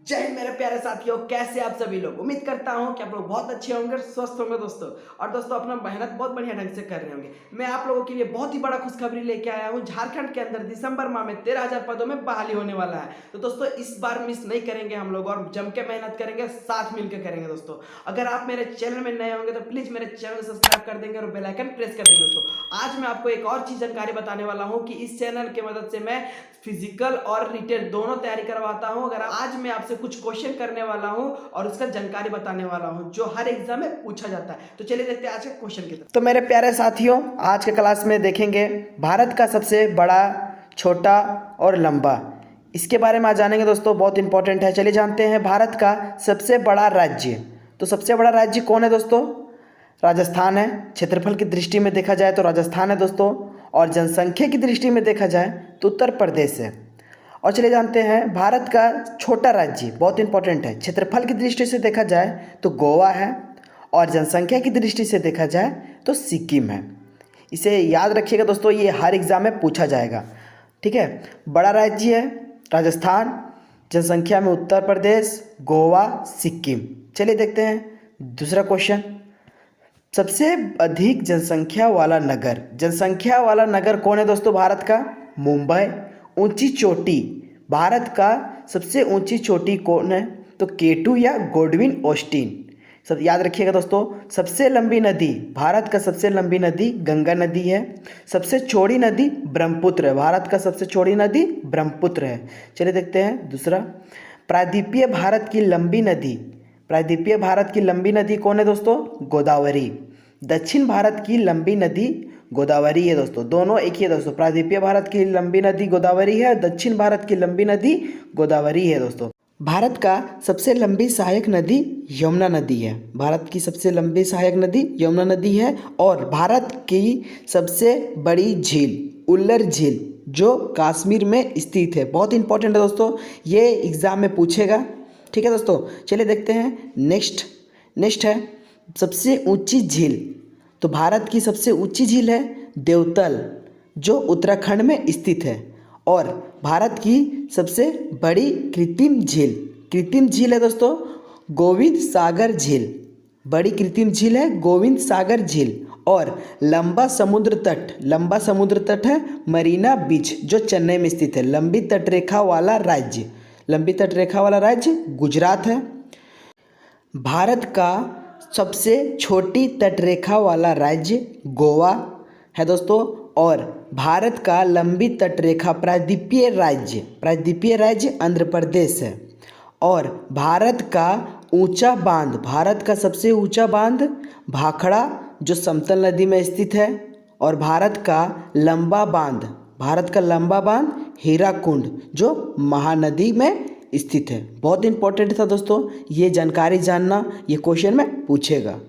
जय हिंद मेरे प्यारे साथियों, कैसे आप सभी लोग। उम्मीद करता हूं कि आप लोग बहुत अच्छे होंगे, स्वस्थ होंगे दोस्तों। और दोस्तों अपना मेहनत बहुत बढ़िया ढंग से कर रहे होंगे। मैं आप लोगों के लिए बहुत ही बड़ा खुशखबरी लेके आया हूं। झारखंड के अंदर दिसंबर माह में 13,000 पदों में बहाली होने वाला है। तो दोस्तों इस बार मिस नहीं करेंगे हम लोग और जम के मेहनत करेंगे, साथ मिलकर करेंगे दोस्तों। अगर आप मेरे चैनल में नए होंगे तो प्लीज मेरे चैनल को सब्सक्राइब कर देंगे और बेल आइकन प्रेस कर देंगे दोस्तों। आज मैं आपको एक और चीज जानकारी बताने वाला हूं कि इस चैनल की मदद से मैं फिजिकल और रिटेन दोनों तैयारी करवाता हूं। अगर आज मैं आपसे कुछ क्वेश्चन करने वाला हूं और उसका जानकारी बताने वाला हूं जो हर एग्जाम में पूछा जाता है। तो चलिए देखते हैं आज के क्वेश्चन की तरफ। तो मेरे प्यारे साथियों, आज के क्लास में देखेंगे भारत का सबसे बड़ा, छोटा और लंबा, इसके बारे में आज जानेंगे दोस्तों। बहुत इंपॉर्टेंट है। चलिए जानते हैं भारत का सबसे बड़ा राज्य। तो सबसे बड़ा राज्य कौन है दोस्तों? राजस्थान है। क्षेत्रफल की दृष्टि में देखा जाए तो राजस्थान है दोस्तों। और जनसंख्या की दृष्टि में देखा जाए तो उत्तर प्रदेश है। और चलिए जानते हैं भारत का छोटा राज्य, बहुत इंपॉर्टेंट है। क्षेत्रफल की दृष्टि से देखा जाए तो गोवा है और जनसंख्या की दृष्टि से देखा जाए तो सिक्किम है। इसे याद रखिएगा दोस्तों, ये हर एग्जाम में पूछा जाएगा। ठीक है, बड़ा राज्य है राजस्थान, जनसंख्या में उत्तर प्रदेश, गोवा, सिक्किम। चलिए देखते हैं दूसरा क्वेश्चन। सबसे अधिक जनसंख्या वाला नगर, जनसंख्या वाला नगर कौन है दोस्तों भारत का? मुंबई। ऊंची चोटी, भारत का सबसे ऊंची चोटी कौन है? तो केटू या गोडविन ऑस्टिन। सब याद रखिएगा दोस्तों। सबसे लंबी नदी, भारत का सबसे लंबी नदी गंगा नदी है। सबसे चौड़ी नदी ब्रह्मपुत्र है, भारत का सबसे चौड़ी नदी ब्रह्मपुत्र है। चलिए देखते हैं दूसरा। प्रायद्वीपीय भारत की लंबी नदी, प्रायद्वीपीय भारत की लंबी नदी कौन है दोस्तों? गोदावरी। दक्षिण भारत की लंबी नदी गोदावरी है दोस्तों, दोनों एक ही है दोस्तों। प्रायद्वीपीय भारत की लंबी नदी गोदावरी है, दक्षिण भारत की लंबी नदी गोदावरी है दोस्तों। भारत का सबसे लंबी सहायक नदी यमुना नदी है, भारत की सबसे लंबी सहायक नदी यमुना नदी है। और भारत की सबसे बड़ी झील उल्लर झील जो कश्मीर में स्थित है, बहुत इंपॉर्टेंट है दोस्तों, ये एग्जाम में पूछेगा। ठीक है दोस्तों, चलिए देखते हैं नेक्स्ट है सबसे ऊंची झील। तो भारत की सबसे ऊंची झील है देवतल जो उत्तराखंड में स्थित है। और भारत की सबसे बड़ी कृत्रिम झील है दोस्तों गोविंद सागर झील, बड़ी कृत्रिम झील है गोविंद सागर झील। और लंबा समुद्र तट है मरीना बीच जो चेन्नई में स्थित है। लंबी तटरेखा वाला राज्य गुजरात है। भारत का सबसे छोटी तटरेखा वाला राज्य गोवा है दोस्तों। और भारत का लंबी तटरेखा प्रायद्वीपीय राज्य आंध्र प्रदेश है। और भारत का सबसे ऊंचा बांध भाखड़ा जो समतल नदी में स्थित है। और भारत का लंबा बांध हीराकुंड जो महानदी में स्थित है। बहुत इंपॉर्टेंट था दोस्तों, ये जानकारी जानना, ये क्वेश्चन में पूछेगा।